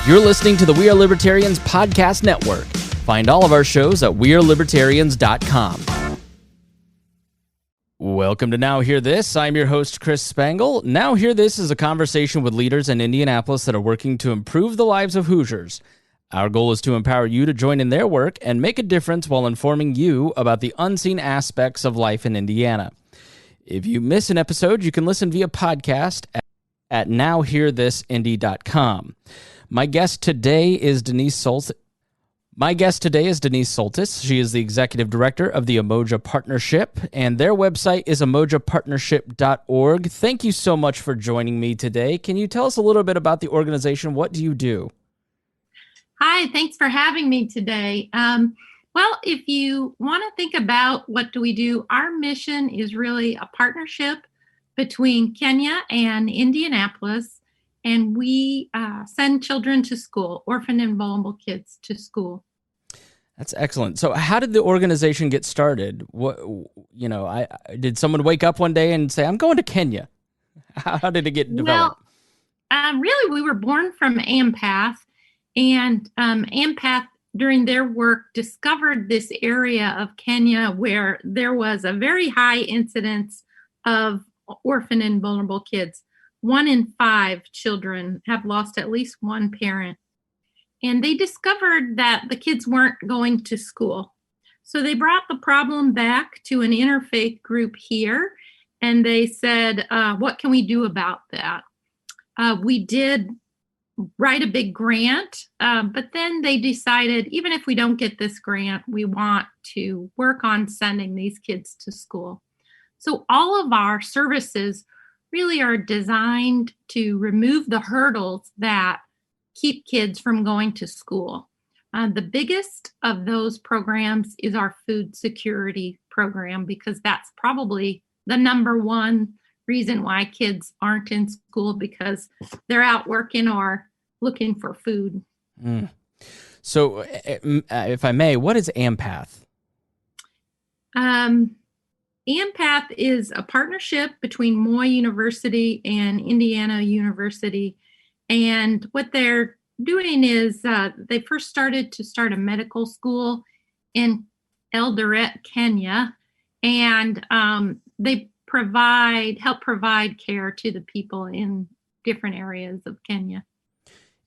You're listening to the We Are Libertarians podcast network. Find all of our shows at wearelibertarians.com. Welcome to Now Hear This. I'm your host, Chris Spangle. Now Hear This is a conversation with leaders in Indianapolis that are working to improve the lives of Hoosiers. Our goal is to empower you to join in their work and make a difference while informing you about the unseen aspects of life in Indiana. If you miss an episode, you can listen via podcast at nowhearthisindy.com. My guest today is Denise Soltis. She is the executive director of the Umoja Partnership, and their website is umojapartnership.org. Thank you so much for joining me today. Can you tell us a little bit about the organization? What do you do? Hi, thanks for having me today. Well, if you want to think about what do we do, our mission is really a partnership between Kenya and Indianapolis. And we send children to school, orphan and vulnerable kids to school. That's excellent. So how did the organization get started? Did someone wake up one day and say, I'm going to Kenya? How did it get developed? Well, really, we were born from AMPATH. And AMPATH, during their work, discovered this area of Kenya where there was a very high incidence of orphan and vulnerable kids. 1 in 5 children have lost at least one parent. And they discovered that the kids weren't going to school. So they brought the problem back to an interfaith group here. And they said, what can we do about that? We did write a big grant, but then they decided, even if we don't get this grant, we want to work on sending these kids to school. So all of our services really are designed to remove the hurdles that keep kids from going to school. The biggest of those programs is our food security program, because that's probably the number one reason why kids aren't in school, because they're out working or looking for food. So if I may, what is AMPATH? AMPATH is a partnership between Moy University and Indiana University. And what they're doing is they first started a medical school in Eldoret, Kenya. And they help provide care to the people in different areas of Kenya.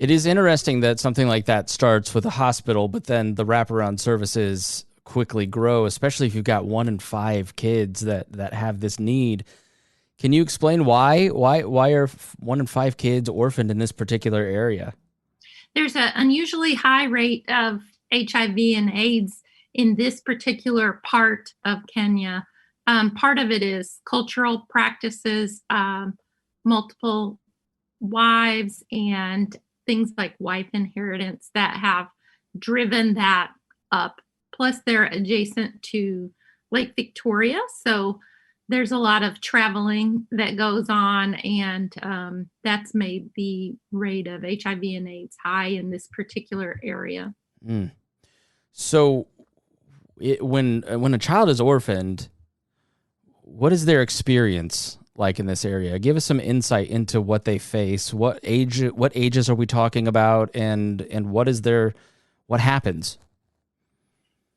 It is interesting that something like that starts with a hospital, but then the wraparound services quickly grow, especially if you've got 1 in 5 kids that have this need. Can you explain why are 1 in 5 kids orphaned in this particular area? There's an unusually high rate of HIV and AIDS in this particular part of Kenya. Part of it is cultural practices, multiple wives, and things like wife inheritance that have driven that up. Plus, they're adjacent to Lake Victoria, so there's a lot of traveling that goes on, and that's made the rate of HIV and AIDS high in this particular area. So, when a child is orphaned, what is their experience like in this area? Give us some insight into what they face. What ages are we talking about, and what happens?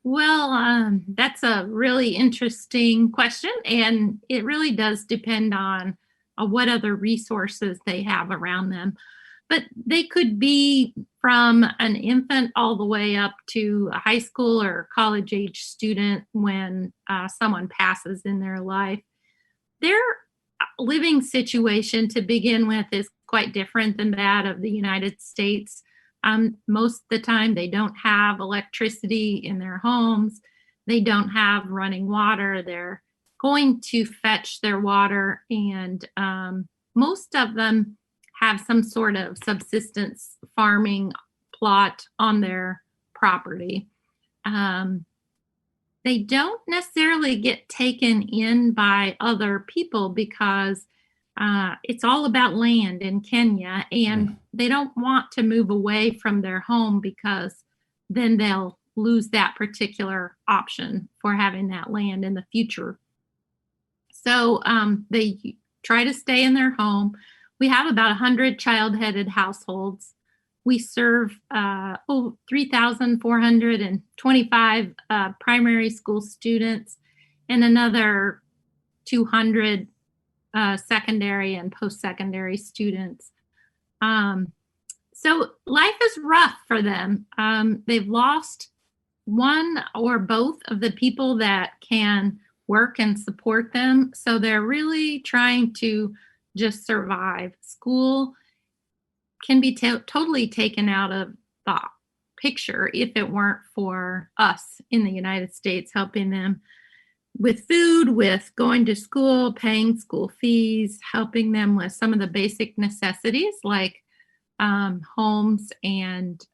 Well, that's a really interesting question, and it really does depend on what other resources they have around them. But they could be from an infant all the way up to a high school or college age student when someone passes in their life. Their living situation to begin with is quite different than that of the United States. Most of the time, they don't have electricity in their homes. They don't have running water. They're going to fetch their water, and most of them have some sort of subsistence farming plot on their property. They don't necessarily get taken in by other people because it's all about land in Kenya, and they don't want to move away from their home because then they'll lose that particular option for having that land in the future. So they try to stay in their home. We have about 100 child-headed households We serve 3,425 primary school students and another 200 secondary and post-secondary students. So life is rough for them. They've lost one or both of the people that can work and support them. So they're really trying to just survive. School can be totally taken out of the picture if it weren't for us in the United States helping them with food, with going to school, paying school fees, helping them with some of the basic necessities like homes and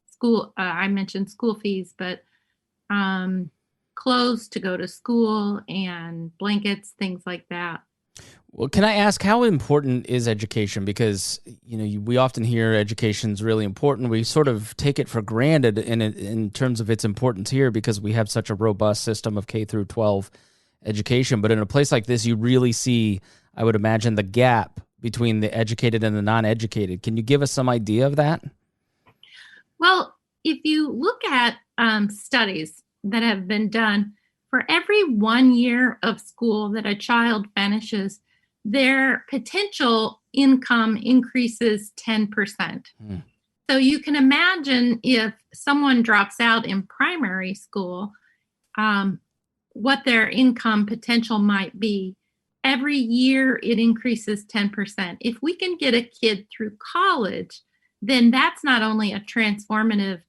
school. I mentioned school fees, but clothes to go to school and blankets, things like that. Well, can I ask, how important is education? Because, we often hear education is really important. We sort of take it for granted in terms of its importance here because we have such a robust system of K through 12 education. But in a place like this, you really see, I would imagine, the gap between the educated and the non-educated. Can you give us some idea of that? Well, if you look at studies that have been done, for every 1 year of school that a child finishes, their potential income increases 10%. So you can imagine if someone drops out in primary school, what their income potential might be. Every year it increases 10%. If we can get a kid through college, then that's not only a transformative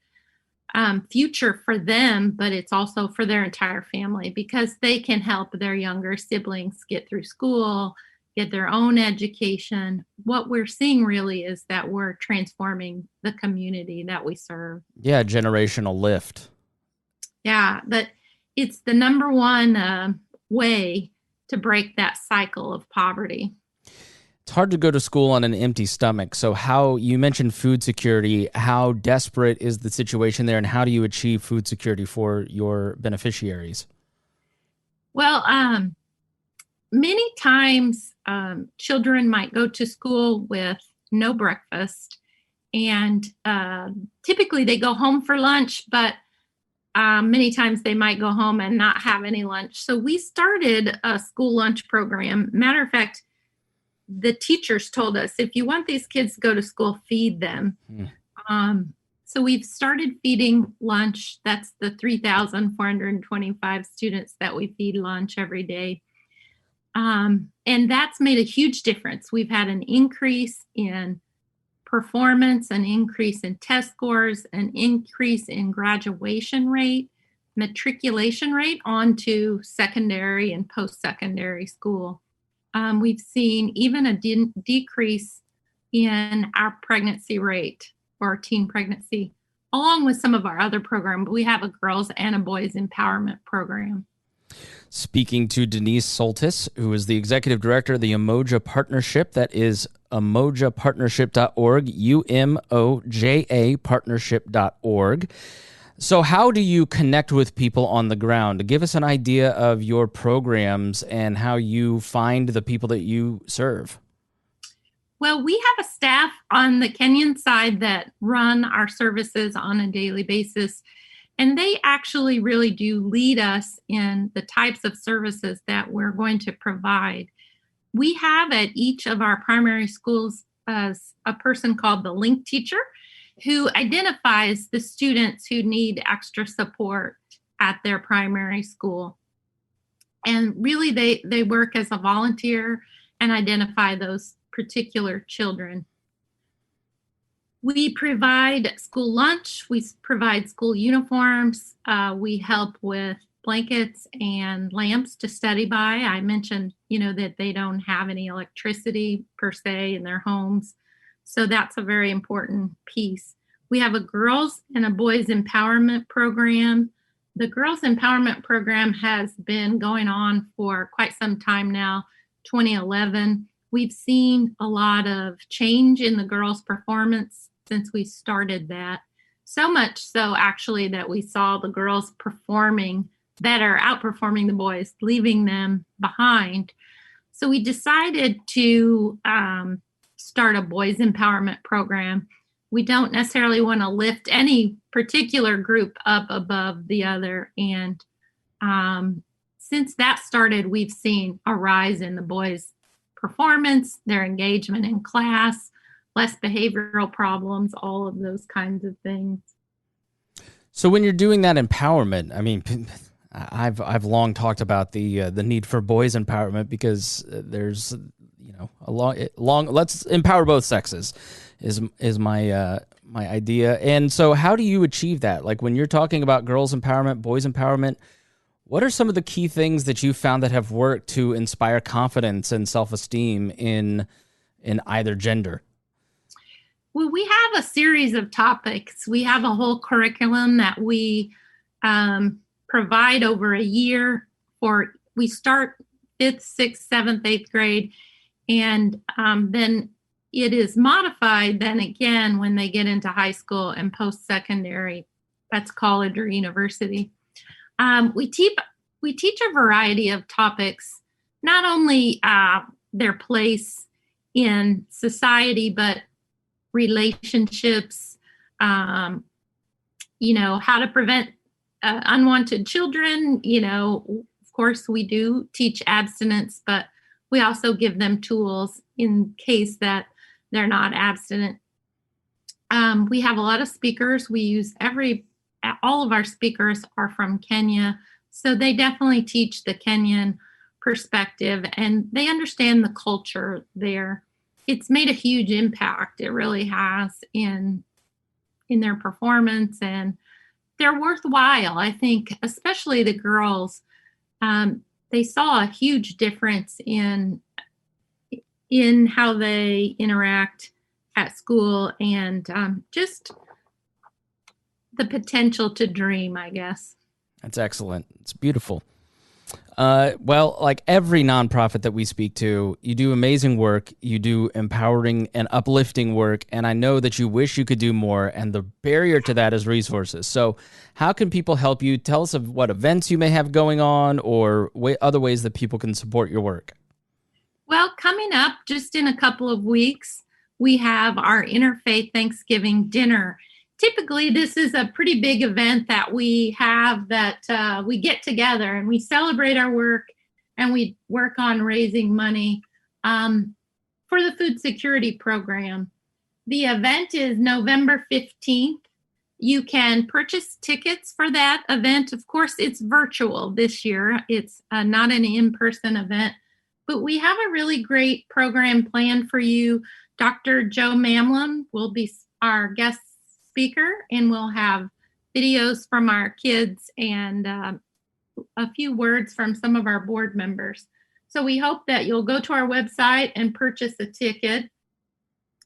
future for them, but it's also for their entire family because they can help their younger siblings get through school, get their own education. What we're seeing really is that we're transforming the community that we serve. Yeah, generational lift. Yeah, but it's the number one way to break that cycle of poverty. It's hard to go to school on an empty stomach. So you mentioned food security, how desperate is the situation there and how do you achieve food security for your beneficiaries? Well, many times children might go to school with no breakfast and typically they go home for lunch, but many times they might go home and not have any lunch. So we started a school lunch program. Matter of fact, the teachers told us, if you want these kids to go to school, feed them. So we've started feeding lunch. That's the 3,425 students that we feed lunch every day. And that's made a huge difference. We've had an increase in performance, an increase in test scores, an increase in graduation rate, matriculation rate onto secondary and post-secondary school. We've seen even a decrease in our pregnancy rate or teen pregnancy, along with some of our other programs. We have a girls and a boys empowerment program. Speaking to Denise Soltis, who is the executive director of the Umoja Partnership. That is umojapartnership.org, UMOJA partnership.org. So how do you connect with people on the ground? Give us an idea of your programs and how you find the people that you serve. Well, we have a staff on the Kenyan side that run our services on a daily basis, and they actually really do lead us in the types of services that we're going to provide. We have at each of our primary schools a person called the link teacher, who identifies the students who need extra support at their primary school. And really, they work as a volunteer and identify those particular children. We provide school lunch, we provide school uniforms, we help with blankets and lamps to study by. I mentioned, that they don't have any electricity per se in their homes. So that's a very important piece. We have a girls and a boys empowerment program. The girls empowerment program has been going on for quite some time now, 2011. We've seen a lot of change in the girls' performance since we started that. So much so, actually, that we saw the girls performing better, outperforming the boys, leaving them behind. So we decided to start a boys empowerment program. We don't necessarily want to lift any particular group up above the other. And since that started, we've seen a rise in the boys' performance, their engagement in class, less behavioral problems, all of those kinds of things. So when you're doing that empowerment, I mean, I've long talked about the need for boys empowerment because there's a long let's empower both sexes is my my idea. And so how do you achieve that? Like when you're talking about girls empowerment, boys empowerment, what are some of the key things that you found that have worked to inspire confidence and self-esteem in either gender? Well, we have a series of topics. We have a whole curriculum that we provide over a year we start 5th, 6th, 7th, 8th grade, and then it is modified then again when they get into high school and post-secondary, that's college or university. We teach a variety of topics, not only their place in society, but relationships, how to prevent unwanted children. Of course, we do teach abstinence, but we also give them tools in case that they're not abstinent. We have a lot of speakers. We use all of our speakers are from Kenya, so they definitely teach the Kenyan perspective and they understand the culture there. It's made a huge impact. It really has in their performance, and they're worthwhile. I think, especially the girls, they saw a huge difference in how they interact at school and just the potential to dream, I guess. That's excellent. It's beautiful. Well, like every nonprofit that we speak to, you do amazing work. You do empowering and uplifting work. And I know that you wish you could do more. And the barrier to that is resources. So how can people help you? Tell us of what events you may have going on or other ways that people can support your work. Well, coming up just in a couple of weeks, we have our Interfaith Thanksgiving dinner. Typically, this is a pretty big event that we have that we get together and we celebrate our work and we work on raising money for the food security program. The event is November 15th. You can purchase tickets for that event. Of course, it's virtual this year. It's not an in-person event, but we have a really great program planned for you. Dr. Joe Mamlin will be our guest speaker, and we'll have videos from our kids and a few words from some of our board members. So we hope that you'll go to our website and purchase a ticket.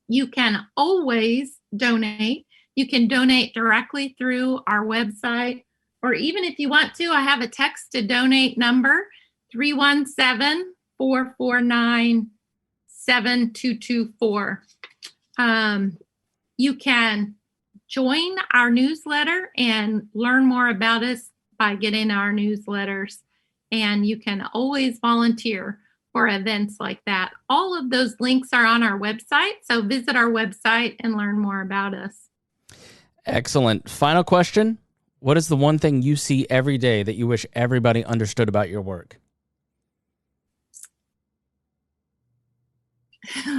You can always donate. You can donate directly through our website, or even if you want to, I have a text to donate number, 317-449-7224. You can join our newsletter and learn more about us by getting our newsletters. And you can always volunteer for events like that. All of those links are on our website. So visit our website and learn more about us. Excellent. Final question. What is the one thing you see every day that you wish everybody understood about your work?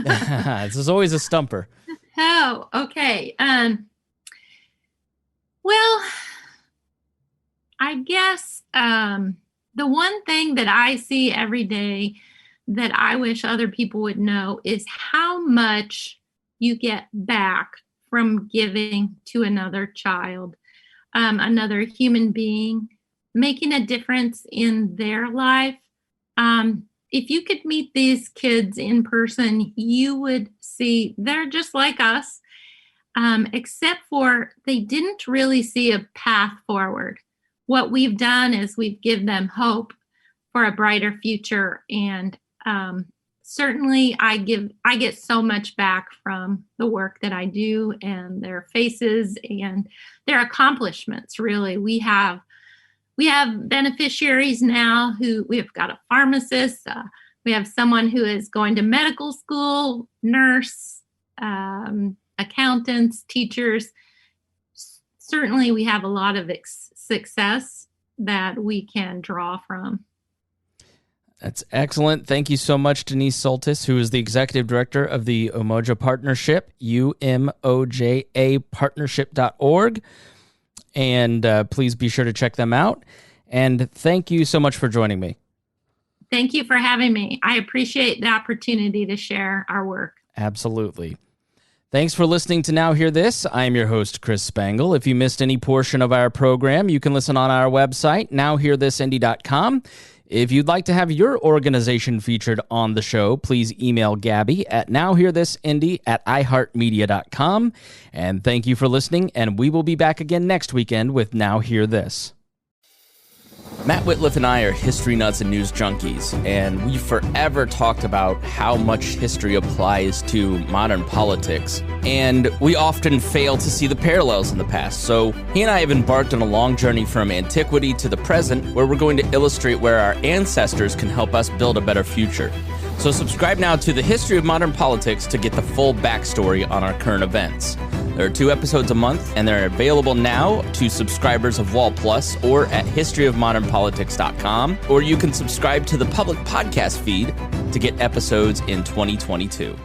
This is always a stumper. Oh, okay. Well, I guess the one thing that I see every day that I wish other people would know is how much you get back from giving to another child, another human being, making a difference in their life. If you could meet these kids in person, you would see they're just like us. Except for they didn't really see a path forward. What we've done is we've given them hope for a brighter future. And certainly I get so much back from the work that I do and their faces and their accomplishments, really. We have beneficiaries now we've got a pharmacist, We have someone who is going to medical school, nurse, accountants, teachers. Certainly, we have a lot of success that we can draw from. That's excellent. Thank you so much, Denise Soltis, who is the Executive Director of the Umoja Partnership, umojapartnership.org. And please be sure to check them out. And thank you so much for joining me. Thank you for having me. I appreciate the opportunity to share our work. Absolutely. Thanks for listening to Now Hear This. I am your host, Chris Spangle. If you missed any portion of our program, you can listen on our website, nowhearthisindy.com. If you'd like to have your organization featured on the show, please email Gabby at nowhearthisindy@iheartmedia.com. And thank you for listening, and we will be back again next weekend with Now Hear This. Matt Whitliff and I are history nuts and news junkies, and we've forever talked about how much history applies to modern politics, and we often fail to see the parallels in the past. So he and I have embarked on a long journey from antiquity to the present, where we're going to illustrate where our ancestors can help us build a better future. So subscribe now to The History of Modern Politics to get the full backstory on our current events. There are 2 episodes a month, and they're available now to subscribers of Wall Plus or at historyofmodernpolitics.com, or you can subscribe to the public podcast feed to get episodes in 2022.